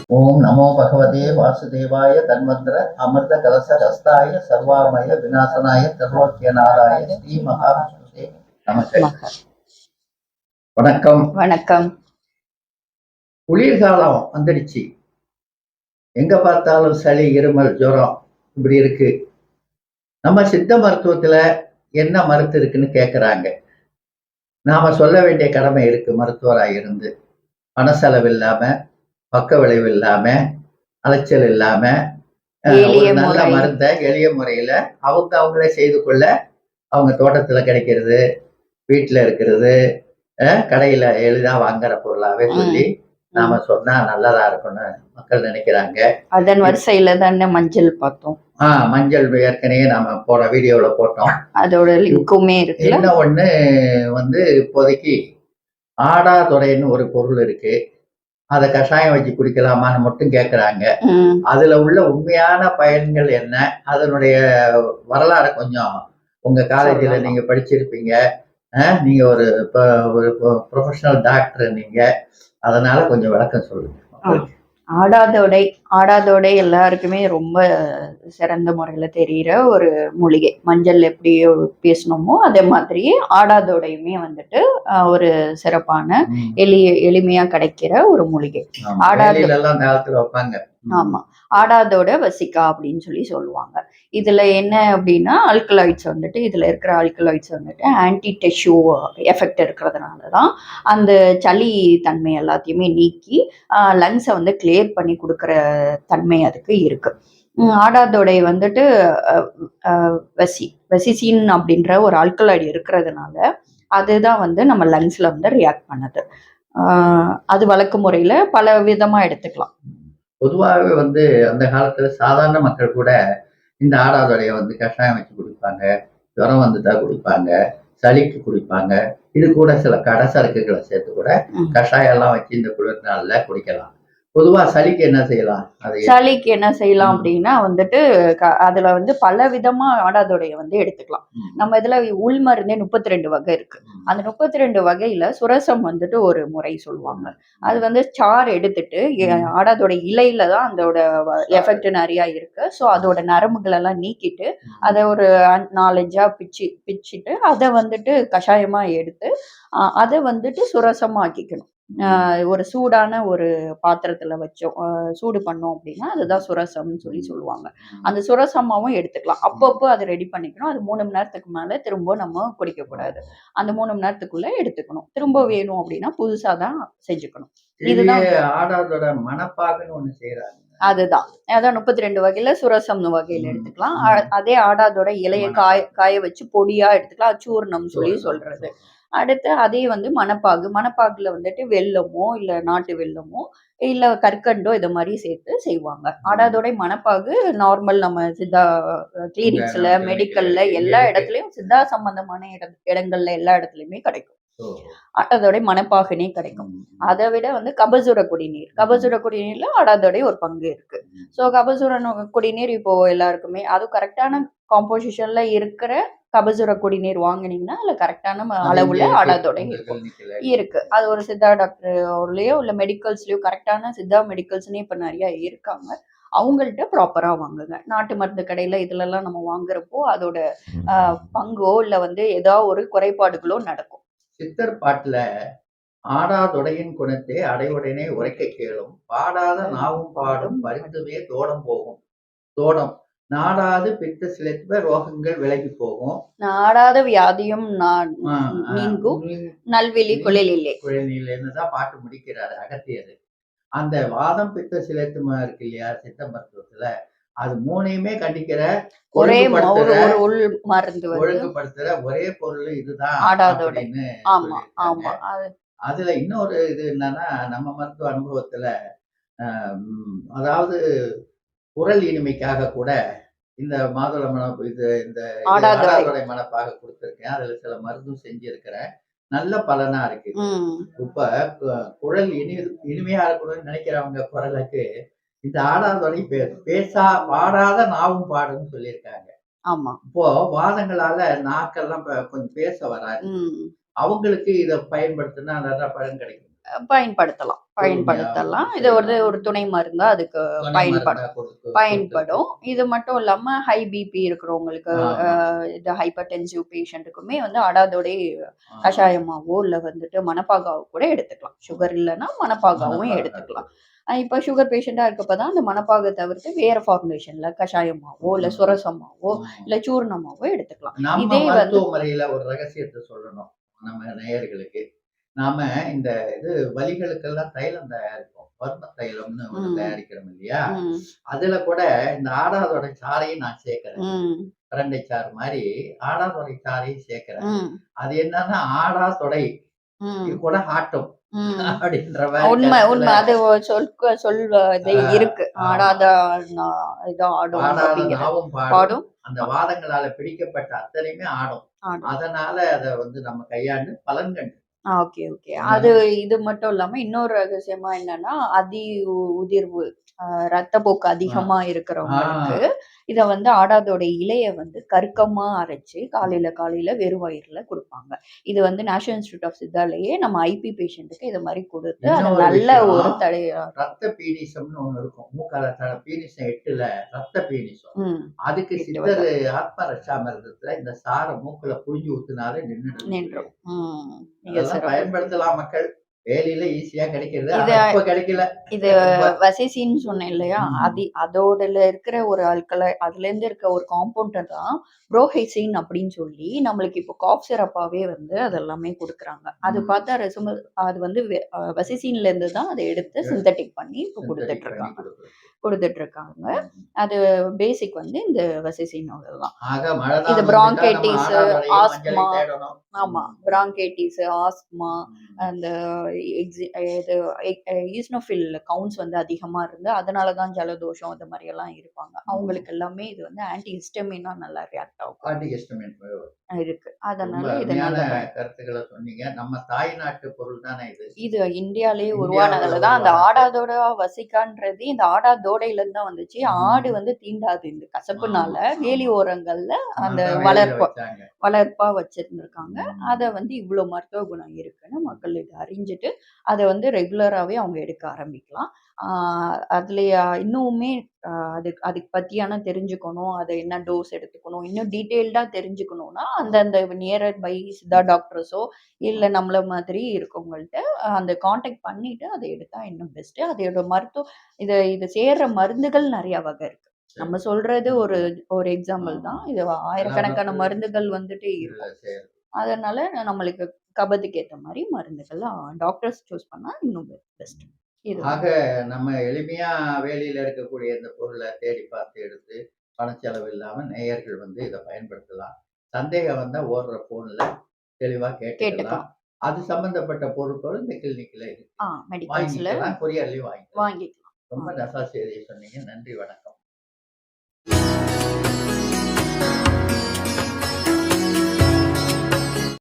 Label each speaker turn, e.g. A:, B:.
A: ஓம் நமோ பகவதே வாசுதேவாய தன்வந்திர அமிர்த கலச ஹஸ்தாய சர்வாமய விநாசனாய சர்வோக்கியநாதாய ஸ்ரீ மகாவிஷ்ணுவே நமக. வணக்கம்.
B: வணக்கம்.
A: குளிர்காலம் வந்துடுச்சு. எங்க பார்த்தாலும் சளி, இருமல், ஜுரம் இப்படி இருக்கு. நம்ம சித்த மருத்துவத்துல என்ன மருந்து இருக்குன்னு கேட்கறாங்க. நாம சொல்ல வேண்டிய கடமை இருக்கு. மருத்துவராக இருந்து பணச்செலவு இல்லாம, பக்க விளைவு இல்லாம, அலைச்சல் இல்லாம, ஒரு நல்ல மருந்த எளிய முறையில அவங்களே செய்து கொள்ள, அவங்க தோட்டத்துல கிடைக்கிறது, வீட்டுல இருக்கிறது, கடையில எளிதா வாங்குற பொருளாவே சொல்லி நாம சொன்னா நல்லதா இருக்கும்னு மக்கள் நினைக்கிறாங்க.
B: அதன் வரிசையில தானே மஞ்சள் பார்த்தோம்.
A: மஞ்சள் ஏற்கனவே நாம போன வீடியோல போட்டோம்.
B: அதோட லிங்க்குமே இருக்கு.
A: என்ன ஒண்ணு இப்போதைக்கு ஆடாதொடைன்னு ஒரு பொருள் இருக்கு. அதை கஷாயம் வச்சு குடிக்கலாமான்னு மட்டும் கேட்குறாங்க. அதுல உள்ள உண்மையான பயன்கள் என்ன, அதனுடைய வரலாறு கொஞ்சம் உங்க காலேஜில் நீங்க படிச்சிருப்பீங்க. நீங்க ஒரு ப்ரொஃபஷனல் டாக்டர் நீங்க, அதனால கொஞ்சம் விளக்கம் சொல்லுங்க.
B: ஆடாதோடை எல்லாருக்குமே ரொம்ப சிறந்த முறையில தெரிகிற ஒரு மூலிகை. மஞ்சள் எப்படி பேசணுமோ அதே மாதிரி ஆடாதோடையுமே வந்துட்டு ஒரு சிறப்பான எளிமையா கிடைக்கிற ஒரு மூலிகை. ஆமா, ஆடாதோட வசிக்கா அப்படின்னு சொல்லி சொல்லுவாங்க. இதுல என்ன அப்படின்னா ஆல்கலாய்ட்ஸ் வந்துட்டு, இதுல இருக்கிற ஆல்கலாய்ட்ஸ் வந்துட்டு ஆன்டி டெஷ்யூ எஃபெக்ட் இருக்கிறதுனாலதான் அந்த சளி தன்மை எல்லாத்தையுமே நீக்கி லங்ஸை வந்து கிளியர் பண்ணி கொடுக்குற தன்மை அதுக்கு இருக்கு. ஆடாதோடை வந்துட்டு வெசிசின் அப்படின்ற ஒரு ஆல்கலாய்டு இருக்கிறதுனால அதுதான் வந்து நம்ம லங்ஸ்ல வந்து ரியாக்ட் பண்ணுது. அது வழக்கு முறையில பல விதமா எடுத்துக்கலாம்.
A: பொதுவாகவே அந்த காலத்துல சாதாரண மக்கள் கூட இந்த ஆடாதொடையை கஷாயம் வச்சு குடிப்பாங்க, ஜுரம் வந்துட்டா குடிப்பாங்க, சளிக்கு குடிப்பாங்க. இது கூட சில கடசரக்குகளை சேர்த்து கூட கஷாயம் எல்லாம் வச்சு இந்த குளிர் நாள்ல குடிக்கலாம். பொதுவா சளிக்கு என்ன செய்யலாம்?
B: சளிக்கு என்ன செய்யலாம் அப்படின்னா வந்துட்டு அதுல வந்து பல விதமா ஆடாதொடைய வந்து எடுத்துக்கலாம். நம்ம இதுல உள் மருந்தே 32 வகை இருக்கு. அந்த 32 வகையில சுரசம் வந்துட்டு ஒரு முறை சொல்லுவாங்க. அது வந்து சாறு எடுத்துட்டு ஆடாதோட இலையில தான் அதோட எஃபெக்ட் நிறைய இருக்கு. ஸோ அதோட நரம்புகள் எல்லாம் நீக்கிட்டு அதை ஒரு 4-5 பிச்சுட்டு அதை வந்துட்டு கஷாயமா எடுத்து அதை வந்துட்டு சுரசமாக்கிக்கணும். ஒரு சூடான ஒரு பாத்திரத்துல வச்சோம், சூடு பண்ணோம் அப்படின்னா அதுதான் சுரசம்னு சொல்லுவாங்க. அந்த சுரசமாவும் எடுத்துக்கலாம். அப்பப்போ அதை ரெடி பண்ணிக்கணும். அது 3 மணி நேரத்துக்கு மேல திரும்ப நம்ம குடிக்க கூடாது. அந்த 3 மணி நேரத்துக்குள்ள எடுத்துக்கணும். திரும்ப வேணும் அப்படின்னா புதுசா தான் செஞ்சுக்கணும்.
A: இதுதான் ஆடாதோட மணப்பாகுன்னு ஒண்ணு செய்யறாங்க.
B: அதுதான் அதான் 32 வகையில சுரசம் வகையில எடுத்துக்கலாம். அதே ஆடாதோட இலையை காய வச்சு பொடியா எடுத்துக்கலாம். அச்சூர்ணம் சொல்றது. அடுத்து அதே வந்து மணப்பாகுல வந்துட்டு வெல்லமோ இல்ல நாட்டு வெல்லமோ இல்ல கற்கண்டோ இதை மாதிரி சேர்த்து செய்வாங்க. ஆடாதோட மணப்பாகு நார்மல் நம்ம சித்தா கிளினிக்ஸ்ல, மெடிக்கல்ல எல்லா இடத்துலயும் சித்தா சம்பந்தமான இடங்கள்ல எல்லா இடத்துலயுமே கிடைக்கும். ஆடாதோட மணப்பாகனே கிடைக்கும். அதை விட வந்து கபசுர குடிநீர்ல ஆடாதோட ஒரு பங்கு இருக்கு. ஸோ கபசுர குடிநீர் இப்போ எல்லாருக்குமே அது கரெக்டான காம்போசிஷன்ல இருக்கிற கபசுர குடிநீர் வாங்கினீங்கன்னா அதுல கரெக்டான அளவுல ஆடாதோட இருக்கு. அது ஒரு சித்தா டாக்டர்லயோ இல்ல மெடிக்கல்ஸ்லயோ, கரெக்டான சித்தா மெடிக்கல்ஸ்னே இப்ப நிறைய இருக்காங்க, அவங்கள்ட்ட ப்ராப்பரா வாங்குங்க. நாட்டு மருந்து கடையில இதுல எல்லாம் நம்ம வாங்குறப்போ அதோட பங்கோ இல்ல வந்து ஏதாவது ஒரு குறைபாடுகளோ நடக்கும்.
A: சித்தர் பாட்டுல ஆடாதொடையின் குணத்தை அடைவுடனே உரைக்க கேளும், பாடாத நாவும் பாடும் பரிந்துவே தோடம் போகும். தோடம் நாடாது பித்த சிலைத்துவ ரோகங்கள் விலகி போகும்.
B: நாடாத வியாதியும் நீங்கும், நல்வெளி
A: குழலில்லைன்னு தான் பாட்டு முடிக்கிறாரு அகத்தியர். அந்த வாதம் பித்த சிலைத்துமா இருக்கு இல்லையா சித்த மருத்துவத்துல, அது மூணையுமே கண்டிக்கிற ஒழுங்குபடுத்துற ஒரே பொருள் இதுதான் அப்படின்னு. அதுல இன்னொரு இது என்னன்னா, நம்ம மருத்துவ அனுபவத்துல அதாவது குரல் இனிமைக்காக கூட இந்த மாதுளை இந்த ஆடாதொடை மணப்பாக கொடுத்துருக்கேன். அதுல சில மருந்தும் செஞ்சிருக்கிறேன். நல்ல பலனா இருக்கு. இப்ப குரல் இனிமையா இருக்கணும்னு நினைக்கிறவங்க குரலுக்கு இந்த ஆடாதொடை பாடாத நாவும் பாடுன்னு சொல்லியிருக்காங்க. இப்போ வாதங்களால நாக்கெல்லாம் கொஞ்சம் பேச வராது. அவங்களுக்கு இதை பயன்படுத்தினா நல்ல பலன் கிடைக்கும்.
B: பயன்படுத்தலாம்.
A: பொறுமையாவும்
B: இது ஒரு
A: செய்யலாம்.
B: ஒரு துணை மருந்தா அதுக்கு
A: துணை மருந்தா கொடுத்துட்டு
B: பயன்படும். இது மட்டும் இல்லாம ஹை பிபி இருக்கிறவங்களுக்கு,
A: ஆமா.
B: இது ஹைப்பர்டென்சிவ் பேஷண்ட்டுக்குமே வந்து அடாதோடை
A: ஆ.
B: கஷாயமாவோ, இல்ல வந்துட்டு மணப்பாகாவோ கூட எடுத்துக்கலாம். சுகர் இல்லன்னா மணப்பாகாவும்
A: மணப்பாகு
B: எடுத்துக்கலாம். இப்ப சுகர் பேஷண்ட்டா இருக்கப்ப தான் அந்த மணப்பாக தவிர்த்து வேற ஃபார்முலேஷன்ல கஷாயமாவோ, இல்ல சுரசமாவோ, இல்ல
A: ம்.
B: சூர்ணமாவோ எடுத்துக்கலாம்.
A: நம்ம
B: இதே வந்து
A: மருத்துவ முறையில ஒரு ரகசியத்த சொல்லணும். நம்ம நேயர்களுக்கு. நாம இந்த இது வலிகளுக்கெல்லாம் தைலம் தயாரிப்போம். வர்ம தைலம்னு ஒண்ணு
B: ம்,
A: தயாரிக்கிறோம் இல்லையா?
B: ம்,
A: அதுல கூட இந்த ஆடாதோட சாறையும் நான் சேர்க்கிறேன்.
B: ம்,
A: பிரண்டை சாறு மாரி ஆடாதோடை சாறையும் சேர்க்கிறேன்.
B: ம்,
A: அது என்னன்னா, ஆடா தொடை இது
B: ம்.
A: கூட ஆட்டும்
B: ம்.
A: அப்படின்ற மாரி
B: உண்மை,
A: கருத்துல
B: உண்மை. அது இது இருக்கு.
A: ஆமா.
B: ஆடாத நா இது ஆடும்
A: ஆடாத
B: அப்படிங்கிற
A: நாவும் பாடும்.
B: பாடும்.
A: அந்த வாதங்களால பிடிக்கப்பட்ட அத்தனையுமே ஆடும்.
B: ஆடும்.
A: அதனால அத வந்து நம்ம கையாண்டு பலன் கண்டு
B: ஓகே, ஓகே. அது
A: ஒண்ணு
B: இது மட்டும் இல்லாம இன்னொரு ரகசியமா என்னன்னா, உதிர்வு ரத்தப்போக்கு
A: ஆ,
B: அதிகமா
A: ஆ,
B: இருக்கிறவங்களுக்கு, இத வந்து ஆடாதோட இலைய வந்து கருக்கமா அரைச்சு காலையில வெறும் வயிறுல குடுப்பாங்க. இது வந்து நேஷனல் இன்ஸ்டிடியூட் ஆஃப் சித்தாலயே நம்ம ஐபி பேஷண்ட்டுக்கு இத மாரி குடுத்து, அத
A: இன்னொரு
B: நல்ல
A: விஷயம்,
B: ஒரு தடையா
A: ரத்த பீனிசம்னு ஒண்ணு இருக்கும். மூக்கால பீனிசம் 8ல ரத்த பீனிசம்.
B: ம்.
A: அதுக்கு
B: 8
A: சித்தர்
B: வகை
A: ஆத்ம ரட்சாமிர்தத்துல இந்த சார மூக்குல புழிஞ்சு ஊத்துனாலே நின்னுடும்னு
B: நின்றும்.
A: சொல்லியிருக்கு.
B: மிக
A: அதெல்லாம்
B: சிறப்பு.
A: பயன்படுத்தலாம் மக்கள். வேலியில ஈஸியா கிடைக்கிறது.
B: இத
A: ஆனா இப்ப கிடைக்கல.
B: இது
A: ரொம்ப
B: வசிசின்னு சொன்னேன் இல்லையா?
A: ம்.
B: அதோடல இருக்கிற ஒரு அதுலேருந்து இருக்க ஒரு காம்பவுண்ட தான் புரோஹைசின் அப்படின்னு சொல்லி நம்மளுக்கு இப்போ காஃப் சிரப்பாவே வந்து அதெல்லாமே குடுக்குறாங்க. அது
A: ம்.
B: பார்த்தா அது வந்து வசிசின்ல இருந்து தான் அத எடுத்து சிந்தெடிக் பண்ணி இப்போ
A: சிந்தடிக் பண்ணி குடுக்குறது.
B: குடுத்துட்டு இருக்காங்க.
A: ம்.
B: அது பேசிக் வந்து இந்த வசிசினோடது தான்.
A: ஆக மழை
B: இது
A: நாள் வந்துட்டா நம்ம
B: பிராங்கைட்டிஸ்,
A: ஆடாதோடையும்
B: ஆஸ்துமா.
A: மஞ்சளையும் தேடணும்.
B: ஆமா.
A: ம்.
B: பிராங்கைட்டிஸ், ஆஸ்துமா,
A: ம்.
B: அந்த இது ஈஸ்னோஃபில் கவுண்ட்ஸ் வந்து அதிகமா இருந்து, அதனால தான் ஜலதோஷம் அது மாரியெல்லாம் இருப்பாங்க.
A: ம்.
B: அவங்களுக்கு எல்லாமே இது வந்து ஆன்டி ஹிஸ்டமினா நல்லா ரியாக்ட் ஆகும்.
A: ஆன்டிஹிஸ்டமின்
B: இருக்கு.
A: ரொம்ப
B: அதனால இது
A: அருமையான
B: நல்ல
A: கருத்துக்கள சொன்னீங்க. நம்ம தாய் நாட்டு பொருள் தானே இது.
B: இது இந்தியாலயே
A: இந்தியாவுல
B: உருவானதுல தான் அந்த
A: உருவானது.
B: ஆடாதோட வசிக்கான்றது இந்த ஆடாதோடையில தான் வந்துச்சு. ஆடு
A: ம்.
B: வந்து தீண்டாது இந்த கசப்புனால.
A: ஆமா,
B: வேலி
A: ஆமா.
B: ஓரங்கள்ல அந்த
A: அதனால தான் வேலியில வச்சாங்க.
B: வளர்ப்பா வச்சிருந்திருக்காங்க. அத
A: ம்.
B: வந்து இவ்ளோ மருத்துவ குணம் இருக்குன்னு மக்கள் இத அறிஞ்சுட்டு, அத வந்து ரெகுலராவே அவங்க எடுக்க ஆரம்பிக்கலாம். ஆ அதுலயா இன்னுமே அதுக்கு பத்தியான தெரிஞ்சுக்கணும். அத என்ன டோஸ் எடுத்துக்கணும். இன்னும் டீட்டெயில்டா தெரிஞ்சுக்கணும்னா, அந்தந்த நியரர் பை சித்தா டாக்டர்ஸோ, இல்ல நம்மள மாதிரி இருக்கவங்கள்ட்ட அந்த கான்டாக்ட் பண்ணிட்டு அத எடுத்தா இன்னும் பெஸ்ட்டு. அதோட இது சேர்ற மருந்துகள் நெறைய வகை இருக்கு.
A: சரி.
B: நம்ம சொல்றது ஒரு
A: ம்.
B: ஒரு எக்ஸாம்பிள்
A: ஆமா.
B: தான். இது ஆயிரக்கணக்கான
A: சிலவற்று
B: மருந்துகள் வந்துட்டு
A: இதுல
B: இருக்கும்.
A: சேரும்.
B: அதனால நம்மளுக்கு கபத்துக்கு ஏத்த மாரி மருந்துகள்லாம் டாக்டர்ஸ் சூஸ் பண்ணா இன்னும் பெஸ்ட். இது
A: ஆக நம்ம எளிமையா வேலியில இருக்கக்கூடிய இந்த பொருள தேடி பார்த்து எடுத்து, பணச்செலவு இல்லாம நேயர்கள் வந்து இத பயன்படுத்தலாம். சந்தேகம் வந்தா ஓடுற ஃபோன்ல தெளிவா கேட்டுக்கலாம்.
B: கேட்டுக்கலாம்.
A: அது சம்பந்தப்பட்ட பொருட்களும் இந்த கிளினிக்ல இருக்கு.
B: மெடிக்கல்ஸ்ல
A: வாங்கிக்கலாம். கொரியர்லயும் வாங்கிக்கலாம்.
B: வாங்கிக்கலாம்.
A: ரொம்ப நசா செய்திய சொன்னீங்க. நன்றி, வணக்கம்.